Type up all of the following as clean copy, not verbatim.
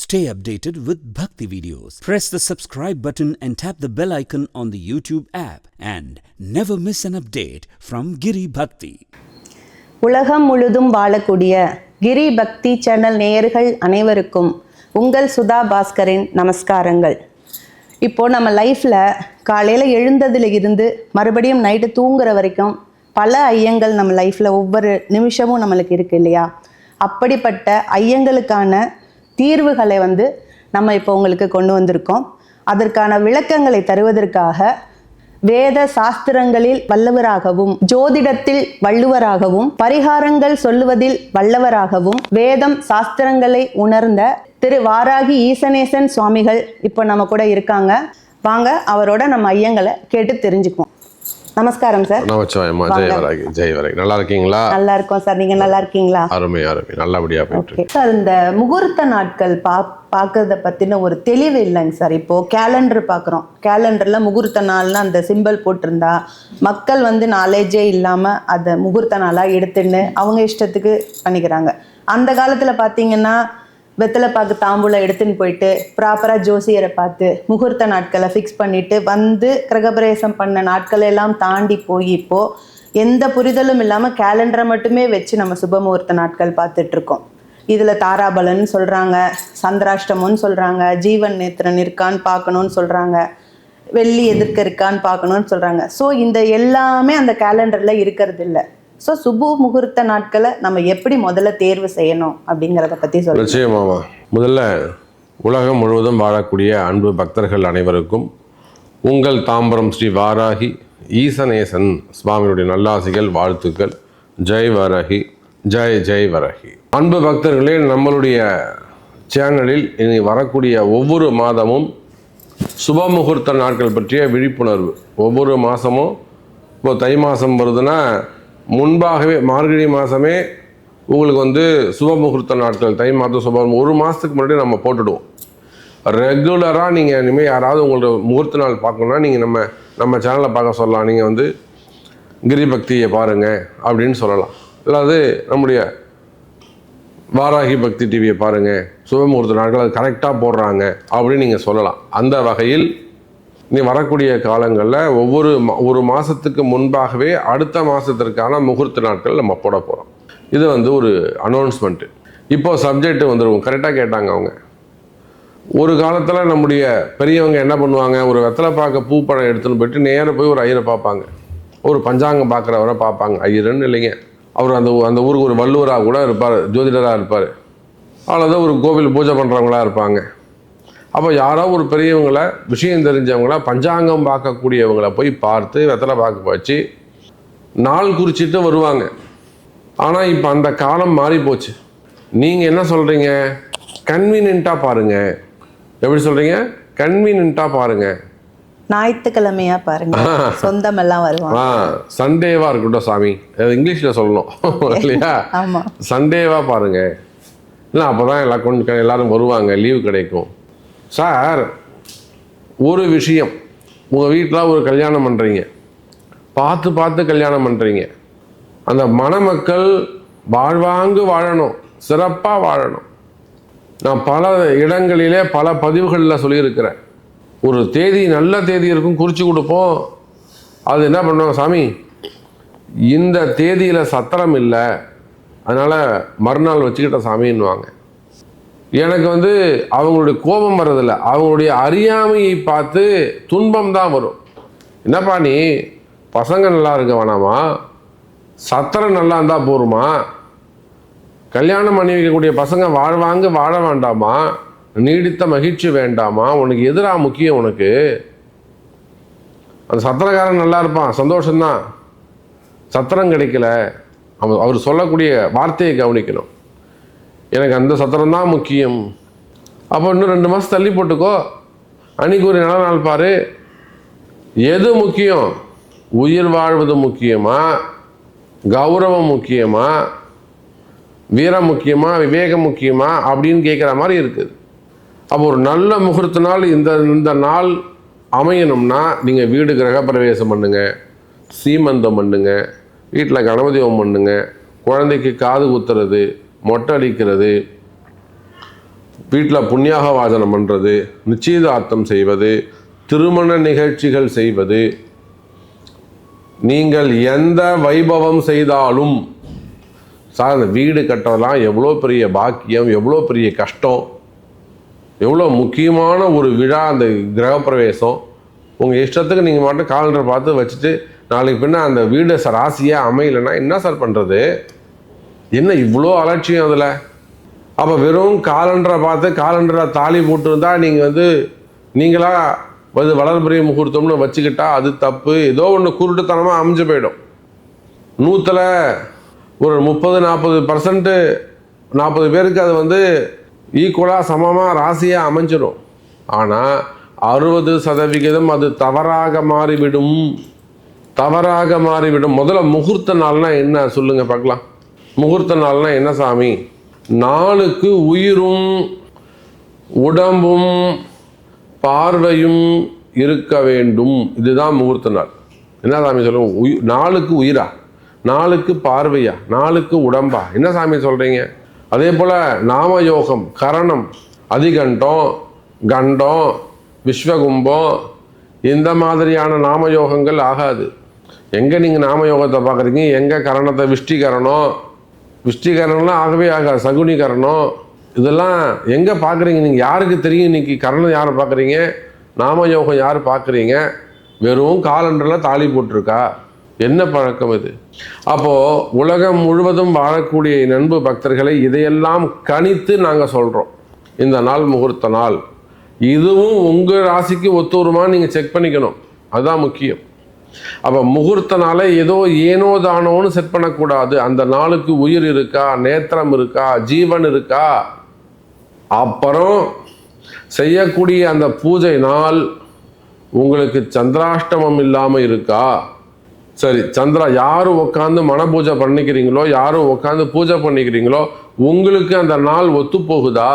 Stay updated with Bhakti videos. Press the subscribe button and tap the bell icon on the YouTube app and never miss an update from Giri Bhakti. உலகம் முழுதும் வாழக்கூடிய கிரி பக்தி channel நேயர்கள் அனைவருக்கும் உங்கள் சுதா பாஸ்கரின் நமஸ்காரங்கள். இப்போது நம்ம லைஃப்பில் காலையில் எழுந்ததில் இருந்து மறுபடியும் நைட்டு தூங்குற வரைக்கும் பல ஐயங்கள் நம்ம லைஃப்பில் ஒவ்வொரு நிமிஷமும் நம்மளுக்கு இருக்குது இல்லையா? அப்படிப்பட்ட ஐயங்களுக்கான தீர்வுகளை நம்ம இப்போ உங்களுக்கு கொண்டு வந்திருக்கோம். அதற்கான விளக்கங்களை தருவதற்காக வேத சாஸ்திரங்களில் வல்லவராகவும், ஜோதிடத்தில் வள்ளுவராகவும், பரிகாரங்கள் சொல்லுவதில் வல்லவராகவும், வேதம் சாஸ்திரங்களை உணர்ந்த திரு வாராகி ஈசனேசன் சுவாமிகள் இப்போ நம்ம கூட இருக்காங்க. வாங்க அவரோட நம்ம ஐயங்களை கேட்டு தெரிஞ்சுக்குவோம். நமஸ்காரம் சார். நமச்சிவாயம்மா. ஜெய் வராகி. ஜெய் வராகி. நல்லா இருக்கீங்களா? நல்லா இருக்கோம் சார். நீங்க நல்லா இருக்கீங்களா? அருமை அருமை. நல்லபடியா போயிட்டு சார். இந்த முகூர்த்த நாட்கள் பார்க்கறத பத்தின ஒரு தெளிவு இல்லைங்க சார். இப்போ கேலண்டர் பார்க்குறோம். கேலண்டர்ல முகூர்த்த நாள்னு அந்த சிம்பிள் போட்டிருந்தா மக்கள் நாலேஜே இல்லாம அதை முகூர்த்த நாளா எடுத்துன்னு அவங்க இஷ்டத்துக்கு பண்ணிக்கிறாங்க. அந்த காலத்துல பாத்தீங்கன்னா வெத்தலை பாக்கு தாம்பூலம் எடுத்துன்னு போயிட்டு ப்ராப்பராக ஜோசியரை பார்த்து முகூர்த்த நாட்களை ஃபிக்ஸ் பண்ணிட்டு கிரகப்பிரவேசம் பண்ண நாட்களை எல்லாம் தாண்டி போய் இப்போது எந்த புரிதலும் இல்லாமல் கேலண்டரை மட்டுமே வச்சு நம்ம சுபமுகூர்த்த நாட்கள் பார்த்துட்ருக்கோம். இதில் தாராபலன் சொல்கிறாங்க, சந்திராஷ்டமம்னு சொல்கிறாங்க, ஜீவன் நேத்திரன் இருக்கான்னு பார்க்கணுன்னு சொல்கிறாங்க, வெள்ளி எதிர்க்க இருக்கான்னு பார்க்கணுன்னு சொல்கிறாங்க. ஸோ இந்த எல்லாமே அந்த கேலண்டரில் இருக்கிறது இல்லை. ஸோ சுப முகூர்த்த நாட்களை நம்ம எப்படி முதல்ல தேர்வு செய்யணும் அப்படிங்கிறத பற்றி சொல்லுங்கள். நிச்சயமாமா. முதல்ல உலகம் முழுவதும் வாழக்கூடிய அன்பு பக்தர்கள் அனைவருக்கும் உங்கள் தாம்பரம் ஸ்ரீ வாராகி ஈசனேசன் சுவாமியுடைய நல்லாசிகள், வாழ்த்துக்கள். ஜெய் வாராகி. ஜெய் ஜெய் வாராகி. அன்பு பக்தர்களே, நம்மளுடைய சேனலில் இனி வரக்கூடிய ஒவ்வொரு மாதமும் சுப முகூர்த்த நாட்கள் பற்றிய விழிப்புணர்வு. ஒவ்வொரு மாதமும் இப்போ தை மாதம் வருதுன்னா முன்பாகவே மார்கழி மாதமே உங்களுக்கு சுப முகூர்த்த நாட்கள், தை மாதம் சுபம் ஒரு மாதத்துக்கு முன்னாடி நம்ம போட்டுடுவோம். ரெகுலராக நீங்கள் இனிமேல் யாராவது உங்களோட முகூர்த்த நாள் பார்க்கணுன்னா நீங்கள் நம்ம சேனலை பார்க்க சொல்லலாம். நீங்கள் கிரி பக்தியை பாருங்கள் அப்படின்னு சொல்லலாம். அதாவது நம்முடைய வாராகி பக்தி டிவியை பாருங்கள், சுப முகூர்த்த நாட்கள் அது கரெக்டாக போடுறாங்க அப்படின்னு நீங்கள் சொல்லலாம். அந்த வகையில் நீ வரக்கூடிய காலங்களில் ஒரு மாதத்துக்கு முன்பாகவே அடுத்த மாதத்திற்கான முகூர்த்த நாட்கள் நம்ம போட போகிறோம். இது ஒரு அனௌன்ஸ்மெண்ட்டு. இப்போது சப்ஜெக்ட் வந்துடுவோம். கரெக்டாக கேட்டாங்க அவங்க. ஒரு காலத்தில் நம்முடைய பெரியவங்க என்ன பண்ணுவாங்க, ஒரு வெத்தலை பார்க்க பூப்பழம் எடுத்துன்னு போயிட்டு நேராக போய் ஒரு ஐயரை பார்ப்பாங்க. ஒரு பஞ்சாங்கம் பார்க்குறவரை பார்ப்பாங்க. ஐயருன்னு இல்லைங்க, அவர் அந்த ஊருக்கு ஒரு வள்ளுவராக கூட இருப்பார், ஜோதிடராக இருப்பார், அல்லது ஒரு கோவில் பூஜை பண்ணுறவங்களா இருப்பாங்க. அப்போ யாரோ ஒரு பெரியவங்களை, விஷயம் தெரிஞ்சவங்கள, பஞ்சாங்கம் பார்க்கக்கூடியவங்களை போய் பார்த்து வெத்தலை பார்க்க வச்சு நாள் குறிச்சிட்டு வருவாங்க. ஆனால் இப்போ அந்த காலம் மாறி போச்சு. நீங்கள் என்ன சொல்கிறீங்க? கன்வீனியண்ட்டாக பாருங்கள். எப்படி சொல்கிறீங்க? கன்வீனியண்ட்டாக பாருங்கள். ஞாயிற்றுக்கிழமையாக பாருங்கள், சொந்தமெல்லாம் வருவாங்க. சண்டேவாக இருக்கட்டும் சாமி, இங்கிலீஷில் சொல்லணும் இல்லையா? ஆமாம், சண்டேவாக பாருங்கள். இல்லை அப்போ தான் எல்லோரும் வருவாங்க, லீவு கிடைக்கும். சார், ஒரு விஷயம், உங்கள் வீட்டில் ஒரு கல்யாணம் பண்ணுறீங்க, பார்த்து கல்யாணம் பண்ணுறீங்க. அந்த மணமக்கள் வாழ்வாங்கு வாழணும், சிறப்பாக வாழணும். நான் பல இடங்களிலே பல பதிவுகளில் சொல்லியிருக்கிறேன். ஒரு தேதி, நல்ல தேதி இருக்கும், குறித்து கொடுப்போம். அது என்ன பண்ணுவாங்க, சாமி இந்த தேதியில் சத்திரம் இல்லை, அதனால் மறுநாள் வச்சுக்கிட்ட சாமின்னுவாங்க. எனக்கு அவங்களுடைய கோபம் வர்றதில்ல, அவங்களுடைய அறியாமையை பார்த்து துன்பம் தான் வரும். என்னப்பா நீ பசங்க நல்லா இருக்க வேணாமா, சத்திரம் நல்லா இருந்தால் போருமா, கல்யாணம் பண்ணி வைக்கக்கூடிய பசங்க வாழ்வாங்க வாழ வேண்டாமா, நீடித்த மகிழ்ச்சி வேண்டாமா, உனக்கு எதிராக முக்கியம். உனக்கு அந்த சத்திரக்காரன் நல்லா இருப்பான், சந்தோஷம்தான். சத்திரம் கிடைக்கல, அவர் சொல்லக்கூடிய வார்த்தையை கவனிக்கணும். எனக்கு அந்த சத்திரம் தான் முக்கியம். அப்போ இன்னும் 2 மாதம் தள்ளி போட்டுக்கோ, அன்றைக்கி ஒரு நல்ல நாள் பாரு. எது முக்கியம்? உயிர் வாழ்வது முக்கியமா, கௌரவம் முக்கியமா, வீரம் முக்கியமா, விவேகம் முக்கியமா அப்படின்னு கேட்குற மாதிரி இருக்குது. அப்போ ஒரு நல்ல முகூர்த்த நாள் இந்த நாள் அமையணும்னா நீங்கள் வீடு கிரகப்பிரவேசம் பண்ணுங்க, சீமந்தம் பண்ணுங்க, வீட்டில் கணபதி ஹோமம் பண்ணுங்க, குழந்தைக்கு காது குத்துறது, மொட்டை அடிக்கிறது, வீட்டில் புண்ணியாக வாசனம் பண்ணுறது, நிச்சயதார்த்தம் செய்வது, திருமண நிகழ்ச்சிகள் செய்வது, நீங்கள் எந்த வைபவம் செய்தாலும் சார் அந்த வீடு கட்டுறதெல்லாம் எவ்வளோ பெரிய பாக்கியம், எவ்வளோ பெரிய கஷ்டம், எவ்வளோ முக்கியமான ஒரு விழா அந்த கிரகப்பிரவேசம். உங்கள் இஷ்டத்துக்கு நீங்கள் மட்டும் காலண்டர் பார்த்து வச்சுட்டு நாளைக்கு பின்ன அந்த வீடு ராசியாக அமையலைன்னா என்ன சார் பண்ணுறது? என்ன இவ்வளோ அலட்சியம் அதில்? அப்போ வெறும் காலண்டரை பார்த்து காலண்டரை தாலி போட்டுருந்தா நீங்கள் நீங்களாக வளர்பிறை முகூர்த்தம்னு வச்சுக்கிட்டா அது தப்பு. ஏதோ ஒன்று குருட்டுத்தனமாக அமைஞ்சு போயிடும். 100ல் ஒரு 30-40% 40 பேருக்கு அது ஈக்குவலாக சமமாக ராசியாக அமைஞ்சிடும். ஆனால் 60% அது தவறாக மாறிவிடும். முதல்ல முகூர்த்த நாள்னா என்ன சொல்லுங்கள் பார்க்கலாம். முகூர்த்த நாள்னா என்ன சாமி? நாளுக்கு உயிரும் உடம்பும் பார்வையும் இருக்க வேண்டும். இதுதான் முகூர்த்த நாள். என்ன சாமி சொல்லுங்க? நாளுக்கு உயிரா, நாளுக்கு பார்வையா, நாளுக்கு உடம்பா, என்ன சாமி சொல்கிறீங்க? அதே போல் நாமயோகம், கரணம், அதிகண்டம், கண்டம், விஸ்வகும்பம், இந்த மாதிரியான நாமயோகங்கள் ஆகாது. எங்கே நீங்கள் நாமயோகத்தை பார்க்குறீங்க? எங்கே கரணத்தை? விஷ்டிகரணம்லாம் ஆகவே ஆகாது. சகுனிகரணம் இதெல்லாம் எங்கே பார்க்குறீங்க நீங்கள்? யாருக்கு தெரியும் இன்னைக்கு கரணம் யாரை பார்க்குறீங்க, நாமயோகம் யார் பார்க்குறீங்க? வெறும் காலண்டரில் தாலி போட்டிருக்கா? என்ன பழக்கம் இது? அப்போது உலகம் முழுவதும் வாழக்கூடிய நண்பு பக்தர்களை இதையெல்லாம் கணித்து நாங்கள் சொல்கிறோம். இந்த நாள் முகூர்த்த நாள், இதுவும் உங்கள் ராசிக்கு ஒத்து வருமான்னு நீங்கள் செக் பண்ணிக்கணும். அதுதான் முக்கியம். அப்போ முகூர்த்த நாளை ஏதோ ஏனோ தானோன்னு செட் பண்ணக்கூடாது. அந்த நாளுக்கு உயிர் இருக்கா, நேத்திரம் இருக்கா, ஜீவன் இருக்கா, அப்புறம் செய்யக்கூடிய அந்த பூஜை நாள் உங்களுக்கு சந்திராஷ்டமம் இல்லாமல் இருக்கா? சரி, யாரும் உட்காந்து மன பூஜை பண்ணிக்கிறீங்களோ, யாரும் உட்காந்து பூஜை பண்ணிக்கிறீங்களோ, உங்களுக்கு அந்த நாள் ஒத்து போகுதா?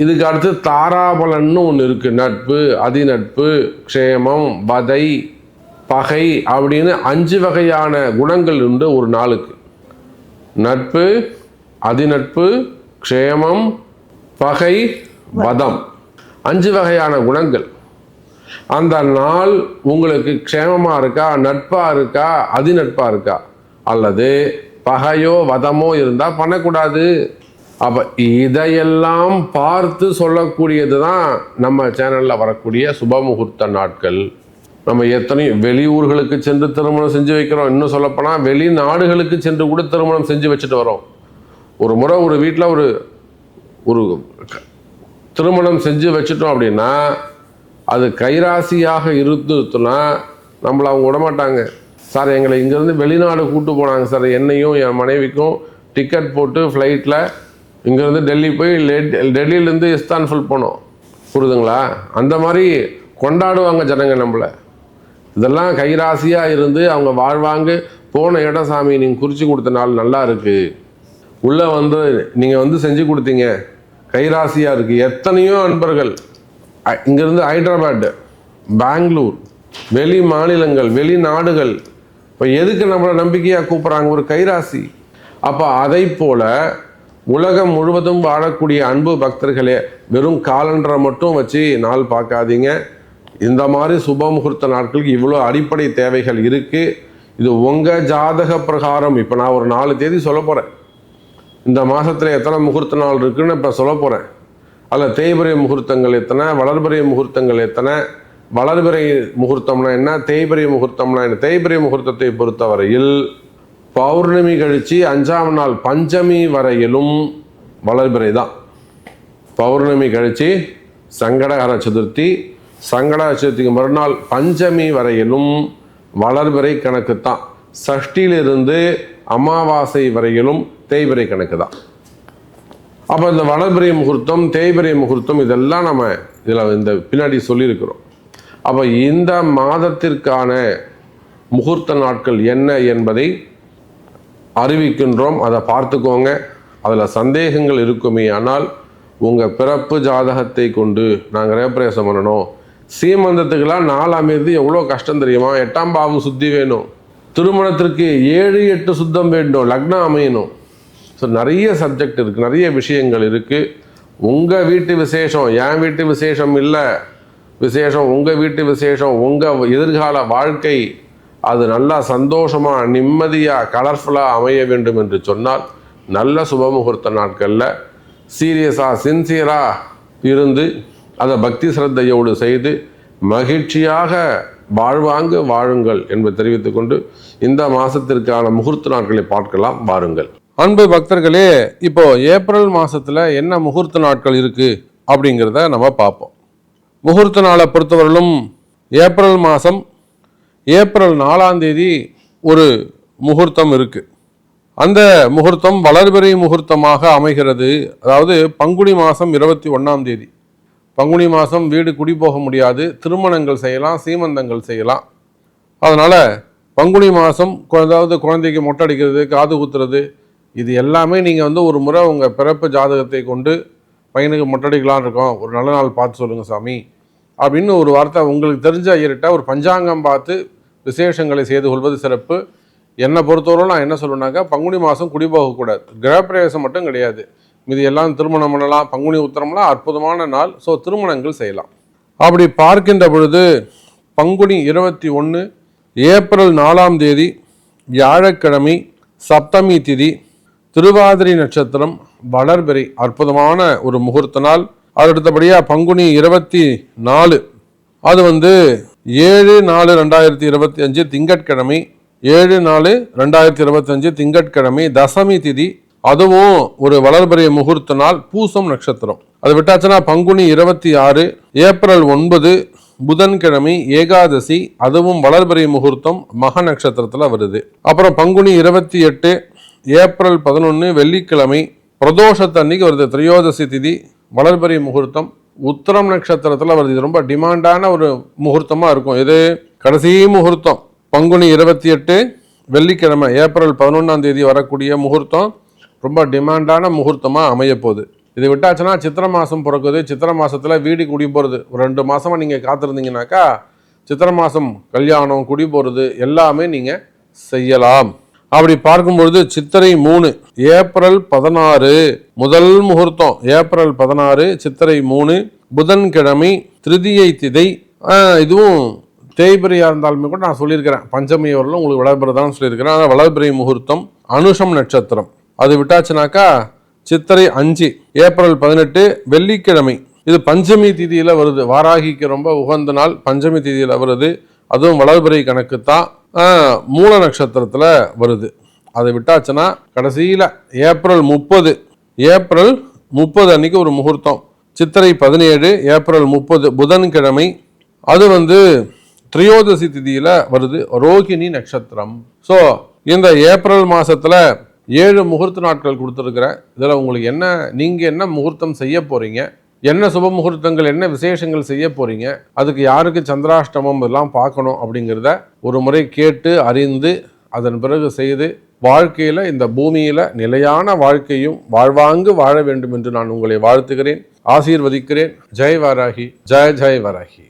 இதுக்கு அடுத்து தாராபலன்னு ஒன்று இருக்குது. நட்பு, அதிநட்பு, க்ஷேமம், வதை, பகை அப்படின்னு 5 வகையான குணங்கள் உண்டு ஒரு நாளுக்கு. நட்பு, அதிநட்பு, க்ஷேமம், பகை, வதம், 5 வகையான குணங்கள். அந்த நாள் உங்களுக்கு க்ஷேமமாக இருக்கா, நட்பாக இருக்கா, அதிநட்பாக இருக்கா, அல்லது பகையோ வதமோ இருந்தால் பண்ணக்கூடாது. அப்போ இதையெல்லாம் பார்த்து சொல்லக்கூடியது தான் நம்ம சேனலில் வரக்கூடிய சுபமுகூர்த்த நாட்கள். நம்ம எத்தனையோ வெளியூர்களுக்கு சென்று திருமணம் செஞ்சு வைக்கிறோம். இன்னும் சொல்லப்போனால் வெளிநாடுகளுக்கு சென்று கூட திருமணம் செஞ்சு வச்சுட்டு வரோம். ஒரு முறை ஒரு வீட்டில் ஒரு திருமணம் செஞ்சு வச்சுட்டோம் அப்படின்னா அது கைராசியாக இருந்துச்சுன்னா நம்மளை அவங்க விடமாட்டாங்க. சார் எங்களை இங்கேருந்து வெளிநாடு கூப்பிட்டு போனாங்க சார், என்னையும் என் மனைவிக்கும் டிக்கெட் போட்டு ஃப்ளைட்டில் இங்கேருந்து டெல்லி போய் டெல்லியிலேருந்து இஸ்தான்புல் போனோம். புரியுதுங்களா? அந்த மாதிரி கொண்டாடுவாங்க ஜனங்க நம்மளை. இதெல்லாம் கைராசியாக இருந்து அவங்க வாழ்வாங்க. போன இடம் சாமி நீங்கள் குறித்து கொடுத்த நாள் நல்லா இருக்குது, உள்ளே நீங்கள் செஞ்சு கொடுத்தீங்க, கைராசியாக இருக்குது. எத்தனையோ அன்பர்கள் இங்கேருந்து ஹைதராபாத், பெங்களூர், வெளி மாநிலங்கள், வெளிநாடுகள், இப்போ எதுக்கு நம்மளை நம்பிக்கையாக கூப்பிட்றாங்க? ஒரு கைராசி. அப்போ அதை போல் உலகம் முழுவதும் வாழக்கூடிய அன்பு பக்தர்களே, வெறும் காலண்டரை மட்டும் வச்சு நாள் பார்க்காதீங்க. இந்த மாதிரி சுப முகூர்த்த நாட்களுக்கு இவ்வளோ அடிப்படை தேவைகள் இருக்குது. இது உங்கள் ஜாதக பிரகாரம். இப்போ நான் ஒரு 4 தேதி சொல்ல போகிறேன். இந்த மாதத்தில் எத்தனை முகூர்த்த நாள் இருக்குன்னு இப்போ சொல்ல போகிறேன். அதில் தேய்பிறை முகூர்த்தங்கள் எத்தனை, வளர்பிறை முகூர்த்தங்கள் எத்தனை, வளர்பிறை முகூர்த்தம்னா என்ன, தேய்பிறை முகூர்த்தம்னா என்ன. தேய்பிறை முகூர்த்தத்தை பொறுத்தவரையில் பௌர்ணமி கழித்து 5ஆம் நாள் பஞ்சமி வரையிலும் வளர்பிறை தான். பௌர்ணமி கழித்து சங்கடஹர சதுர்த்தி, சங்கடஹர சதுர்த்திக்கு மறுநாள் பஞ்சமி வரையிலும் வளர்பிறை கணக்கு தான். சஷ்டியிலிருந்து அமாவாசை வரையிலும் தேய்பிறை கணக்கு தான். அப்போ இந்த வளர்பிறை முகூர்த்தம், தேய்பிறை முகூர்த்தம் இதெல்லாம் நம்ம இந்த பின்னாடி சொல்லியிருக்கிறோம். அப்போ இந்த மாதத்திற்கான முகூர்த்த நாட்கள் என்ன என்பதை அறிவிக்கின்றோம். அதை பார்த்துக்கோங்க. அதில் சந்தேகங்கள் இருக்குமே ஆனால் உங்கள் பிறப்பு ஜாதகத்தை கொண்டு நாங்கள் ரேப்ரேசம் பண்ணணும். சீமந்தத்துக்கெல்லாம் 4 அமைது எவ்வளோ கஷ்டம் தெரியுமா? 8ஆம் பாவம் சுத்தி வேணும். திருமணத்திற்கு 7-8 சுத்தம் வேண்டும். லக்னம் அமையணும். ஸோ நிறைய சப்ஜெக்ட் இருக்குது, நிறைய விஷயங்கள் இருக்குது. உங்கள் வீட்டு விசேஷம், என் வீட்டு விசேஷம் இல்லை, விசேஷம் உங்கள் வீட்டு விசேஷம், உங்கள் எதிர்கால வாழ்க்கை அது நல்லா சந்தோஷமாக நிம்மதியாக கலர்ஃபுல்லாக அமைய வேண்டும் என்று சொன்னால் நல்ல சுபமுகூர்த்த நாட்களில் சீரியஸாக சின்சியராக இருந்து அதை பக்தி சிரத்தையோடு செய்து மகிழ்ச்சியாக வாழ்வாங்கு வாழுங்கள் என்பதை தெரிவித்துக்கொண்டு இந்த மாதத்திற்கான முகூர்த்த நாட்களை பார்க்கலாம் வாருங்கள். அன்பு பக்தர்களே, இப்போ ஏப்ரல் மாதத்தில் என்ன முகூர்த்த நாட்கள் இருக்குது அப்படிங்கிறத நம்ம பார்ப்போம். முகூர்த்த நாளை பொறுத்தவரையிலும் ஏப்ரல் மாதம் ஏப்ரல் 4ஆம் தேதி ஒரு முகூர்த்தம் இருக்குது. அந்த முகூர்த்தம் வளர்பிறை முகூர்த்தமாக அமைகிறது. அதாவது பங்குனி மாதம் 21ஆம் தேதி. பங்குனி மாதம் வீடு குடி போக முடியாது, திருமணங்கள் செய்யலாம், சீமந்தங்கள் செய்யலாம். அதனால் பங்குனி மாதம் அதாவது குழந்தைக்கு மொட்டை அடிக்கிறது, காது குத்துறது, இது எல்லாமே நீங்கள் ஒரு முறை உங்கள் பிறப்பு ஜாதகத்தை கொண்டு பையனுக்கு மொட்டை அடிக்கலான்னு இருக்கோம், ஒரு நல்ல நாள் பார்த்து சொல்லுங்கள் சாமி அப்படின்னு ஒரு வார்த்தை உங்களுக்கு தெரிஞ்ச ஐயர்கிட்ட ஒரு பஞ்சாங்கம் பார்த்து விசேஷங்களை செய்து கொள்வது சிறப்பு. என்னை பொறுத்தவரை நான் என்ன சொல்லுவேன்னாக்கா, பங்குனி மாதம் குடி போகக்கூடாது, கிரகப்பிரவேசம் மட்டும் கிடையாது, இது எல்லாம் திருமணம் பண்ணலாம். பங்குனி உத்திரம்லாம் அற்புதமான நாள். ஸோ திருமணங்கள் செய்யலாம். அப்படி பார்க்கின்ற பொழுது பங்குனி 21 ஏப்ரல் 4ஆம் தேதி வியாழக்கிழமை, சப்தமி திதி, திருவாதிரை நட்சத்திரம், வளர்பிறை, அற்புதமான ஒரு முகூர்த்த நாள். அது அடுத்தபடியாக பங்குனி 24 அது 7/4/2025 திங்கட்கிழமை, 7/4/2025 திங்கட்கிழமை, தசமி திதி, அதுவும் ஒரு வளர்பிறை முகூர்த்த நாள், பூசம் நட்சத்திரம். அது விட்டாச்சுன்னா பங்குனி 26 ஏப்ரல் 9 புதன்கிழமை, ஏகாதசி, அதுவும் வளர்பிறை முகூர்த்தம், மக நட்சத்திரத்தில் வருது. அப்புறம் பங்குனி 28 ஏப்ரல் 11 வெள்ளிக்கிழமை, பிரதோஷத்தன்னைக்கு வருது, திரையோதசி திதி, வளர்பிறை முகூர்த்தம், உத்திரம் நட்சத்திரத்தில் வருது. இது ரொம்ப டிமாண்டான ஒரு முகூர்த்தமாக இருக்கும். இது கடைசி முகூர்த்தம் பங்குனி 28 வெள்ளிக்கிழமை, ஏப்ரல் 11ஆம் தேதி வரக்கூடிய முகூர்த்தம் ரொம்ப டிமாண்டான முகூர்த்தமாக அமைய போகுது. இது விட்டாச்சுன்னா சித்திரை மாதம் பிறக்குது. சித்திரை மாதத்தில் வீடு குடி போகிறது. ஒரு 2 மாதமாக நீங்கள் காத்திருந்தீங்கன்னாக்கா சித்திரை மாதம் கல்யாணம், குடி போகிறது எல்லாமே நீங்கள் செய்யலாம். அப்படி பார்க்கும்பொழுது சித்திரை 3 ஏப்ரல் 16 முதல் முகூர்த்தம், ஏப்ரல் 16 சித்திரை 3 புதன்கிழமை, திருதியை திதை. இதுவும் தேய்பிரையாக இருந்தாலுமே கூட நான் சொல்லியிருக்கிறேன், பஞ்சமி வரலும் உங்களுக்கு வளர்பிறை தான் சொல்லியிருக்கிறேன். ஆனால் வளர்பிறை முகூர்த்தம், அனுஷம் நட்சத்திரம். அது விட்டாச்சுனாக்கா சித்திரை 5 ஏப்ரல் 18 வெள்ளிக்கிழமை, இது பஞ்சமி திதியில் வருது. வாராகிக்கு ரொம்ப உகந்த நாள், பஞ்சமி திதியில் வருது. அதுவும் வளர்பிறை கணக்கு தான், மூல நட்சத்திரத்தில் வருது. அதை விட்டாச்சுன்னா கடைசியில் ஏப்ரல் 30 அன்னைக்கு ஒரு முகூர்த்தம், சித்திரை 17 ஏப்ரல் 30 புதன்கிழமை, அது திரையோதசி திதியில் வருது, ரோகிணி நட்சத்திரம். ஸோ இந்த ஏப்ரல் மாதத்தில் 7 முகூர்த்த நாட்கள் கொடுத்துருக்குறேன். இதில் உங்களுக்கு நீங்கள் என்ன முகூர்த்தம் செய்ய போகிறீங்க, என்ன சுப முகூர்த்தங்கள், என்ன விசேஷங்கள் செய்ய போகிறீங்க, அதுக்கு யாருக்கு சந்திராஷ்டமம் இதெல்லாம் பார்க்கணும் அப்படிங்கிறத ஒரு முறை கேட்டு அறிந்து அதன் பிறகு செய்து வாழ்க்கையில் இந்த பூமியில் நிலையான வாழ்க்கையும் வாழ்வாங்கு வாழ வேண்டும் என்று நான் உங்களை வாழ்த்துகிறேன், ஆசீர்வதிக்கிறேன். ஜெய் வாராகி, ஜெய் ஜெய் வாராகி.